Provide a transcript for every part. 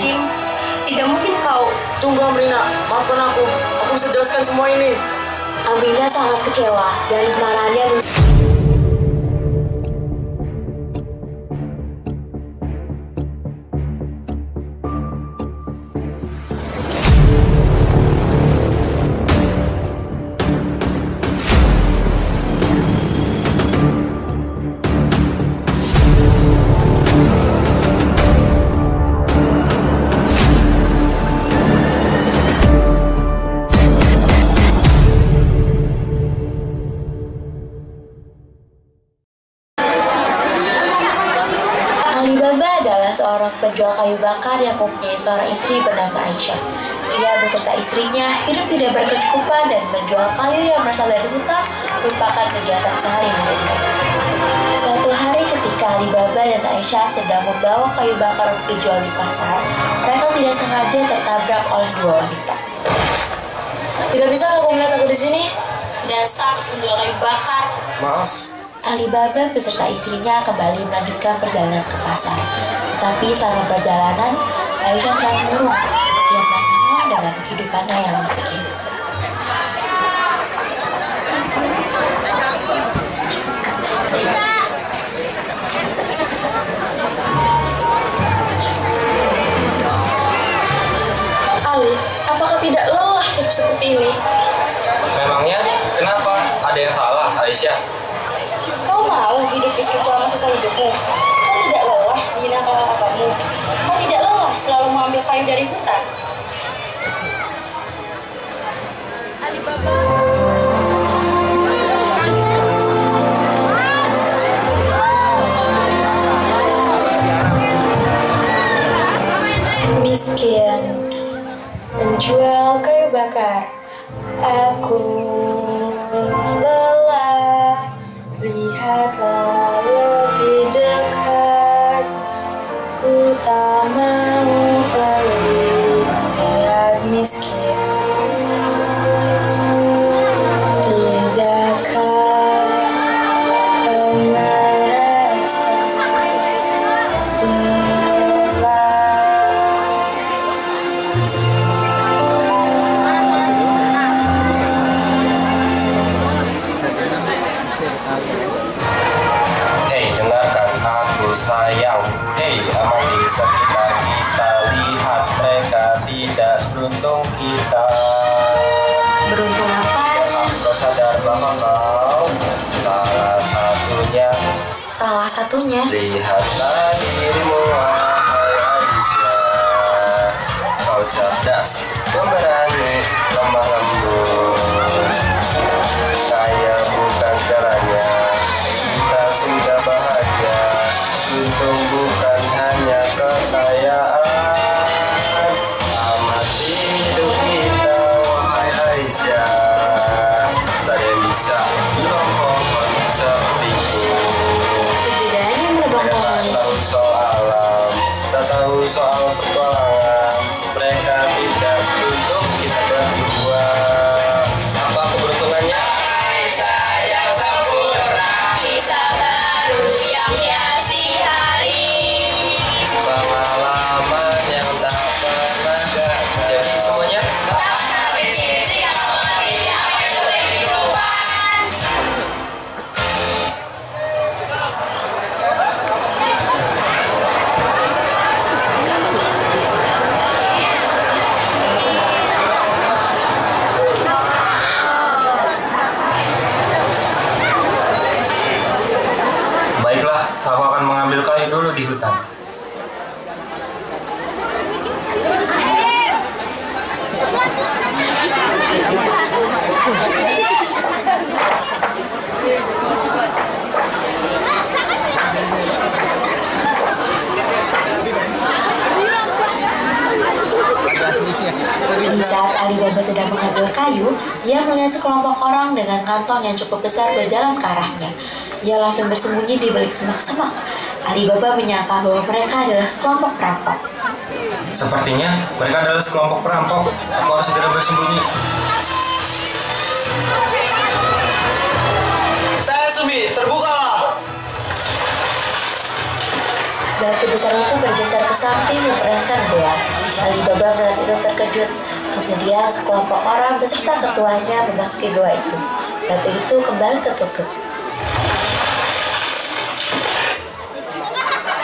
Hasim. Tidak mungkin kau... Tunggu Amrina, maafkan aku. Aku bisa jelaskan semua ini. Amrina sangat kecewa dan kemarahannya seorang penjual kayu bakar yang mempunyai seorang istri bernama Aisyah. Ia beserta istrinya hidup tidak berkecukupan dan menjual kayu yang berasal dari hutan merupakan kegiatan sehari-hari. Suatu hari ketika Alibaba dan Aisyah sedang membawa kayu bakar untuk dijual di pasar, mereka tidak sengaja tertabrak oleh dua wanita. Tidak bisa kamu melihat aku di sini? Dasar penjual kayu bakar. Maaf. Alibaba beserta istrinya kembali melanjutkan perjalanan ke pasar. Tetapi selama perjalanan, Aisyah selalu murung. Dia merasa muak dengan kehidupannya yang miskin. Alif, apakah tidak lelah hidup seperti ini? Memangnya kenapa? Ada yang salah, Aisyah? Kau mau hidup miskin selama sisa hidupmu? Kau tidak lelah menyenangkan kakakmu? Kau tidak lelah selalu mengambil kayu dari hutan? Miskin, penjual kayu bakar. Aku lelah, lihatlah lebih dekat. Ku tak mau terlihat miskin. Tidakkah kau merasa lelah? Hei, dengarkan aku sayang. Hei, aman di sekitar kita. Lihat mereka tidak seberuntung kita. Beruntung apanya? Kau sadar bahwa kau salah satunya. Salah satunya. Lihatlah dirimu, wahai Aisyah. Kau cerdas, pemberani, lemah lembut. Kaya bukan segalanya, kita sudah bahagia. Untung bukan hanya kekayaan. Amati hidup kita, wahai Aisyah. Tak ada yang bisa menolong sepertiku. Bedanya menebang Mereka tak pohon. tahu soal alam, tak tahu soal petualangan. Mereka tidak seberuntung kita berdua. Apa keberuntungannya? Yang sempurna, kisah baru yang hiasi hari. Pengalaman yang tak pernah gagal. Jadi semuanya baiklah, aku akan mengambil kayu dulu di hutan. Di saat Alibaba sedang mengambil kayu, ia melihat sekelompok orang dengan kantong yang cukup besar berjalan ke arahnya. Ia langsung bersembunyi di balik semak-semak. Alibaba menyangka bahwa mereka adalah sekelompok perampok. Sepertinya mereka adalah sekelompok perampok. Aku harus segera bersembunyi. Saya Sumi, terbukalah. Batu besar itu bergeser ke samping memperlihatkan bahwa terkejut. Kemudian sekelompok orang beserta ketuanya memasuki gua itu. Batu itu kembali tertutup.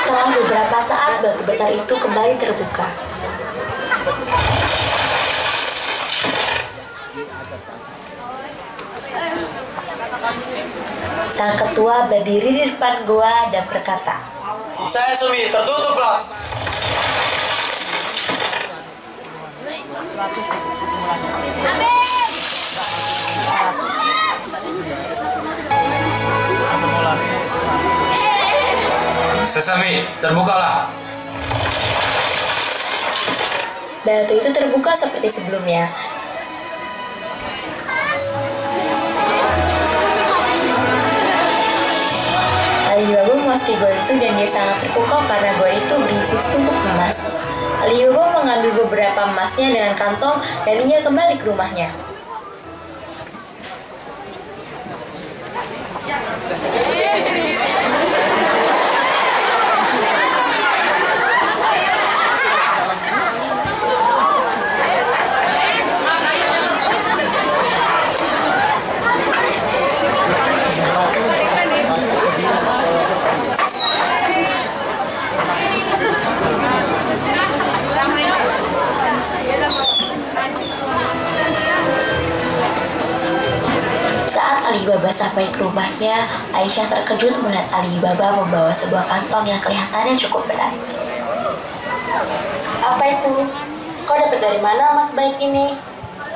Setelah beberapa saat, batu besar itu kembali terbuka. Sang ketua berdiri di depan gua dan berkata, Saya Sumi, tertutuplah. Sesami, terbukalah. batu itu terbuka seperti sebelumnya. Alibaba memasuki gua itu dan dia sangat terpukau karena gua itu berisi setumpuk emas. Alibaba mengambil beberapa emasnya dengan kantong dan ia kembali ke rumahnya. Alibaba sampai ke rumahnya, Aisyah terkejut melihat Alibaba membawa sebuah kantong yang kelihatannya cukup berat. Apa itu? Kau dapat dari mana emas baik ini?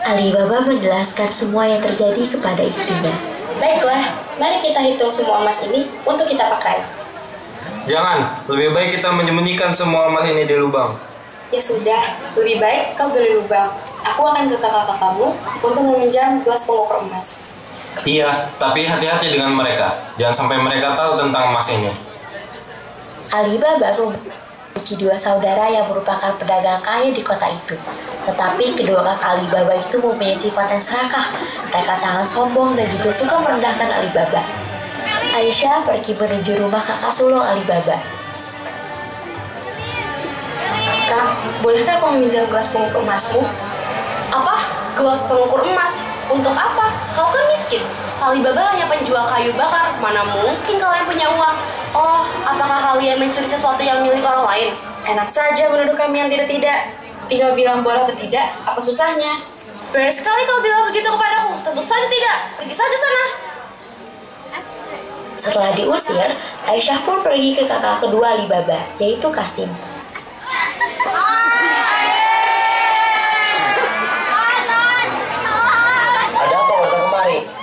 Alibaba menjelaskan semua yang terjadi kepada istrinya. Baiklah, mari kita hitung semua emas ini untuk kita pakai. Jangan, lebih baik kita menyembunyikan semua emas ini di lubang. Ya sudah, lebih baik kau gali lubang. Aku akan ke kakak-kakakmu untuk meminjam gelas pengukur emas. Iya, tapi hati-hati dengan mereka. Jangan sampai mereka tahu tentang emas ini. Alibaba memiliki dua saudara yang merupakan pedagang kaya di kota itu. Tetapi kedua kakak Alibaba itu mempunyai sifat yang serakah. Mereka sangat sombong dan juga suka merendahkan Alibaba. Aisyah pergi menuju rumah kakak sulung Alibaba. Kak, bolehkah aku meminjam gelas pengukur emasmu? Apa? Gelas pengukur emas? Untuk apa? Kau kan miskin. Alibaba hanya penjual kayu bakar. Mana mungkin kalian punya uang? Oh, apakah kalian mencuri sesuatu yang milik orang lain? Enak saja menuduh kami yang tidak-tidak. Tinggal bilang boleh atau tidak, apa susahnya? Berani sekali kau bilang begitu kepadaku. Tentu saja tidak. Pergi saja sana. Setelah diusir, Aisyah pun pergi ke kakak kedua Alibaba, yaitu Kasim.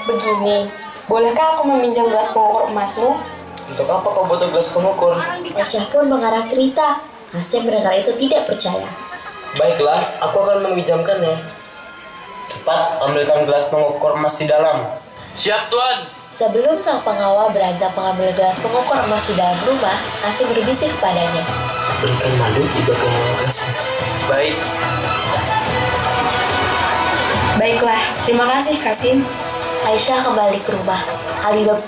Begini, bolehkah aku meminjam gelas pengukur emasmu? Untuk apa kau butuh gelas pengukur? Aisyah pun mengarang cerita. Kasim mendengar itu tidak percaya. Baiklah, aku akan meminjamkannya. Cepat, ambilkan gelas pengukur emas di dalam. Siap, Tuan. Sebelum sang pengawal beranjak mengambil gelas pengukur emas di dalam rumah, Kasim berbisik kepadanya. Berikan madu di bagian gelasnya. Baik. Baiklah, terima kasih Kasim. Aisyah kembali ke rumah. Alibaba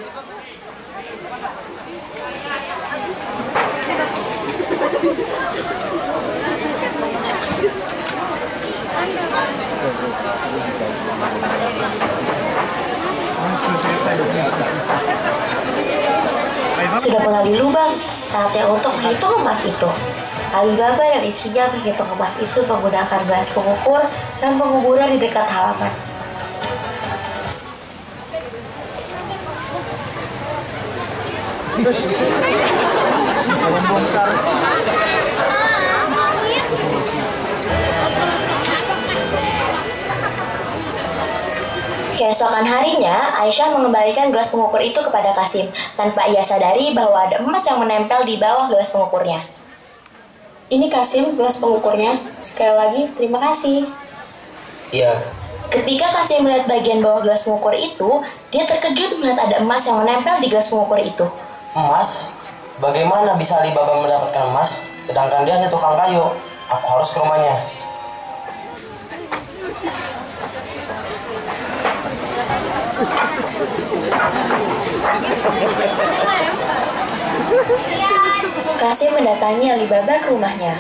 sudah menggali lubang. Saatnya untuk menghitung emas itu. Alibaba dan istrinya menghitung emas itu menggunakan gelas pengukur dan penguburan di dekat halaman. Keesokan harinya, Aisyah mengembalikan gelas pengukur itu kepada Kasim tanpa ia sadari bahwa ada emas yang menempel di bawah gelas pengukurnya. Ini Kasim, gelas pengukurnya. Sekali lagi, terima kasih. Iya. Ketika Kasim melihat bagian bawah gelas pengukur itu, dia terkejut melihat ada emas yang menempel di gelas pengukur itu. Emas? Bagaimana bisa Alibaba mendapatkan emas, sedangkan dia hanya tukang kayu? Aku harus ke rumahnya. Kasim mendatangi Alibaba ke rumahnya.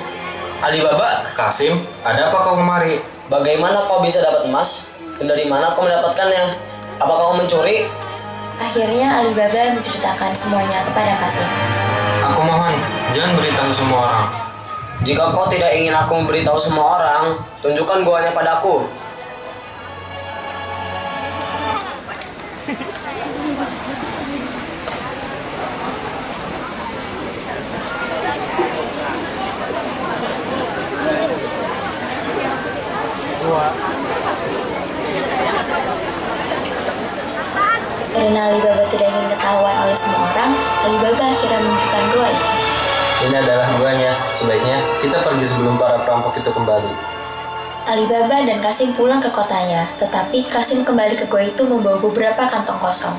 Alibaba? Kasim, ada apa kau kemari? bagaimana kau bisa dapat emas? Dan dari mana kau mendapatkannya? Apakah kau mencuri? Akhirnya Alibaba menceritakan semuanya kepada Kasim. Aku mohon, jangan beritahu semua orang. Jika kau tidak ingin aku memberitahu semua orang, tunjukkan guanya padaku. Karena Alibaba tidak ingin ketahuan oleh semua orang, Alibaba akhirnya menunjukkan gua itu. Ini adalah guanya. Sebaiknya kita pergi sebelum para perampok itu kembali. Alibaba dan Kasim pulang ke kotanya, tetapi Kasim kembali ke gua itu membawa beberapa kantong kosong.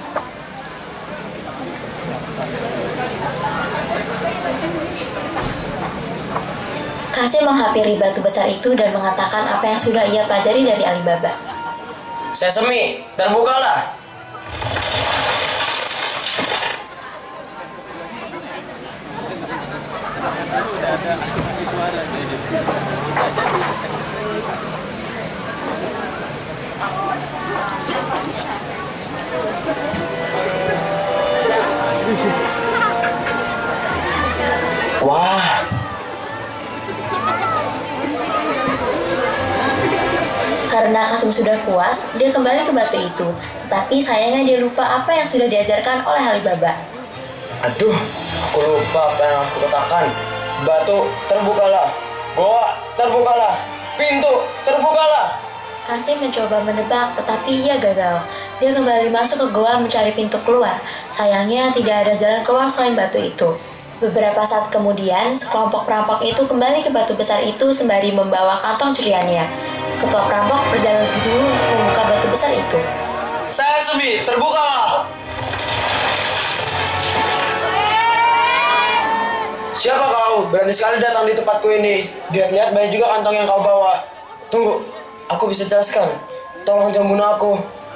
Kasim menghampiri batu besar itu dan mengatakan apa yang sudah ia pelajari dari Alibaba. Sesemi, terbukalah. Wah. Karena Kasim sudah puas, dia kembali ke batu itu. Tetapi sayangnya dia lupa apa yang sudah diajarkan oleh Alibaba. Aduh, aku lupa apa yang aku katakan. Batu, terbukalah. Goa, terbukalah. Pintu, terbukalah. Kasim mencoba menebak, tetapi ia gagal. Dia kembali masuk ke goa mencari pintu keluar. Sayangnya tidak ada jalan keluar selain batu itu. Beberapa saat kemudian, sekelompok perampok itu kembali ke batu besar itu sembari membawa kantong curiannya. Ketua perampok berjalan lebih dulu untuk membuka batu besar itu. Sesemi, terbukalah. Siapa kau? Berani sekali datang di tempatku ini. Lihat-lihat banyak juga kantong yang kau bawa. Tunggu, aku bisa jelaskan. Tolong jangan bunuh aku.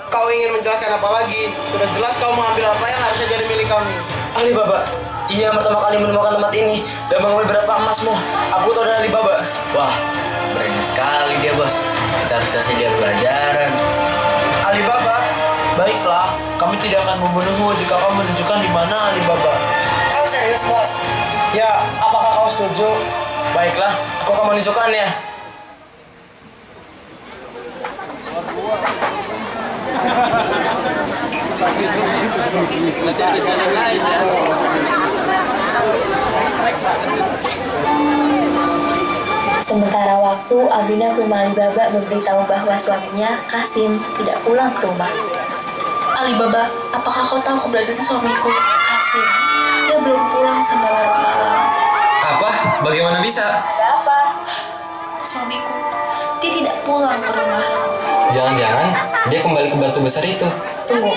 Kau ingin menjelaskan apa lagi? Sudah jelas kau mengambil apa yang harusnya jadi milik kami. Alibaba, ia pertama kali menemukan tempat ini dan mengambil beberapa emasmu. Aku tahu dari Alibaba. Wah, berani sekali dia, bos. Kita harus kasih dia pelajaran. Alibaba, Baiklah, kami tidak akan membunuhmu jika kau menunjukkan di mana Alibaba. Kau serius, bos? Ya, apakah kau setuju? Baiklah, aku akan menunjukkannya. Sementara waktu, Abina ke rumah Alibaba memberitahu bahwa suaminya, Kasim, tidak pulang ke rumah. Alibaba, apakah kau tahu keberadaan suamiku, Kasim? Dia belum pulang sampai larut malam. Apa? Bagaimana bisa? Ada apa? Suamiku, dia tidak pulang ke rumah. Jangan-jangan dia kembali ke batu besar itu. Tunggu,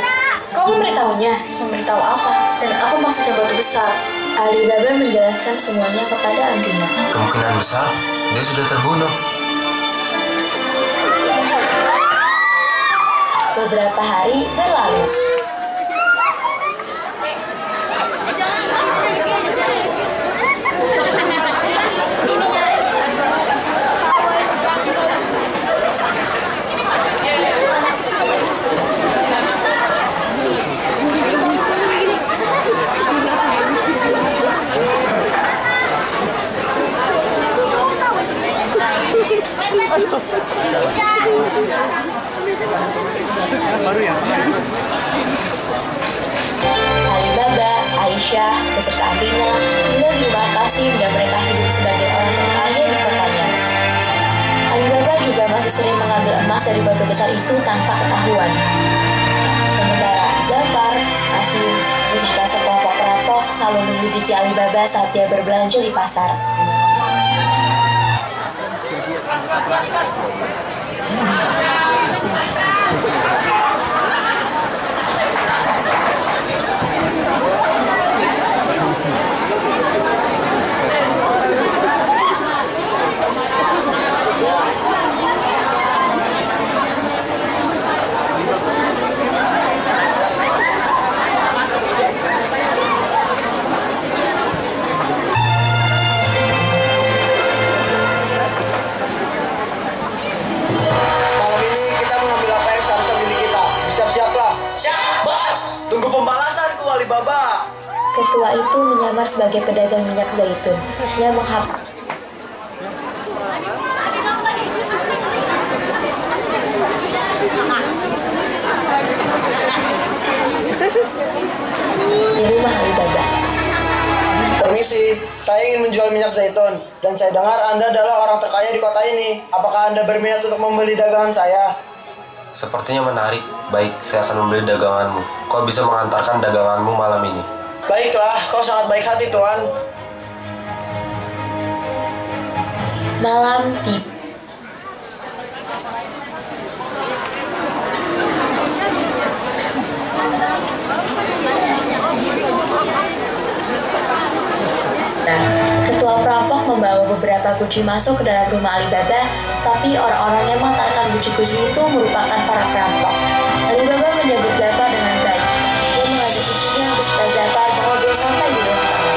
kau memberitahunya? Memberitahu apa? Dan apa maksudnya batu besar? Alibaba menjelaskan semuanya kepada Abina. Kemungkinan besar dia sudah terbunuh. Beberapa hari berlalu. Alibaba, Aisyah, beserta Abina tinggal di rumah Kasim dan mereka hidup sebagai orang terkaya di kotanya. Alibaba juga masih sering mengambil emas dari batu besar itu tanpa ketahuan. Sementara Zafar, Kasim, beserta sekelompok perampok selalu menyelidiki Alibaba saat dia berbelanja di pasar. perampok itu menyamar sebagai pedagang minyak zaitun yang menghapus di rumah Alibaba. Permisi, saya ingin menjual minyak zaitun dan saya dengar Anda adalah orang terkaya di kota ini. Apakah Anda berminat untuk membeli dagangan saya? Sepertinya menarik. Baik, saya akan membeli daganganmu. Kau bisa mengantarkan daganganmu malam ini. Baiklah, kau sangat baik hati, Tuan. Malam tiba. Ketua perampok membawa beberapa kunci masuk ke dalam rumah Alibaba, tapi orang-orang yang mengantarkan kunci-kunci itu merupakan para perampok. Alibaba menyambut Zafar dengan baik. Dia mengajak kuncinya beserta Zafar mengobrol sampai di ruang tamu.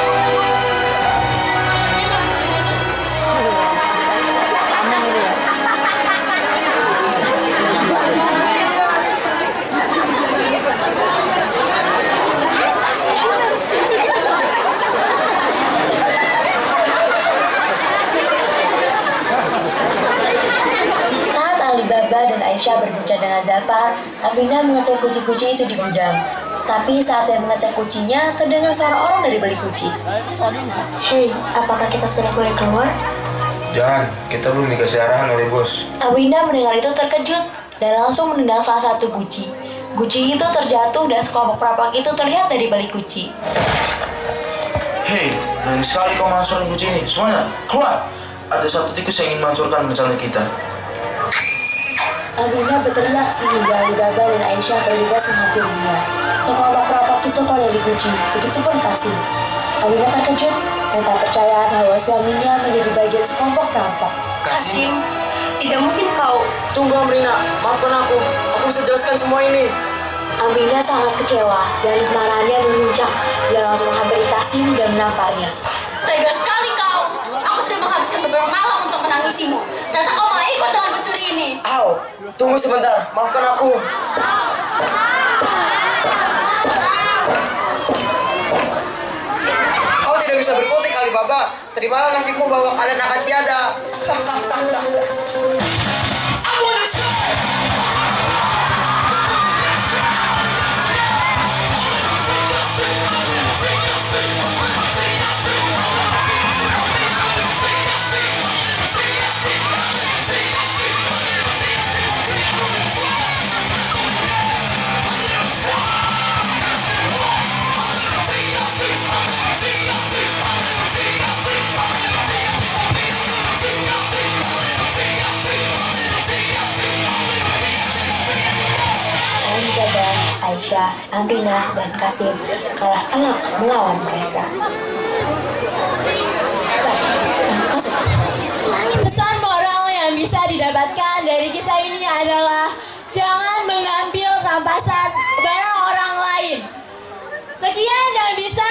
Alibaba dan Aisyah berbincang dengan Zafar, Aminah mengecek kunci-kunci itu di gudang. Tapi saat dia mengecek kuncinya, terdengar suara orang dari balik kunci. Hei, apakah kita sudah boleh keluar? Jangan, kita belum dikasih arahan oleh bos. Aminah mendengar itu terkejut dan langsung menendang salah satu kunci. Kunci itu terjatuh dan sekelompok perampok itu terlihat dari balik kunci. Hei, berani sekali kau menghancurkan kunci ini. Semuanya, keluar! Ada satu tikus yang ingin menghancurkan rencana kita. Aminah berteriak sehingga Alibaba dan Aisyah bergegas menghampirinya. Sekelompok perampok itu keluar dari kunci, begitupun Kasim. Aminah terkejut dan tak percaya bahwa suaminya menjadi bagian sekelompok perampok. Kasim, tidak mungkin kau. Tunggu, Amrina. Maafkan aku. Aku bisa jelaskan semua ini. Aminah sangat kecewa dan kemarahannya memuncak. Dia langsung menghampiri Kasim dan menamparnya. Tega sekali kau. Aku sudah menghabiskan beberapa malam untuk menangisimu. Ternyata kau malah ikut dengan pencuri ini. Au, tunggu sebentar. Maafkan aku. Kau tidak bisa berkutik, Alibaba. Terimalah nasibmu bahwa kalian akan tiada. Alibaba, Aisyah, Amrina, dan Kasim kalah telak melawan mereka. Pesan moral yang bisa didapatkan dari kisah ini adalah jangan mengambil rampasan barang orang lain. Sekian yang bisa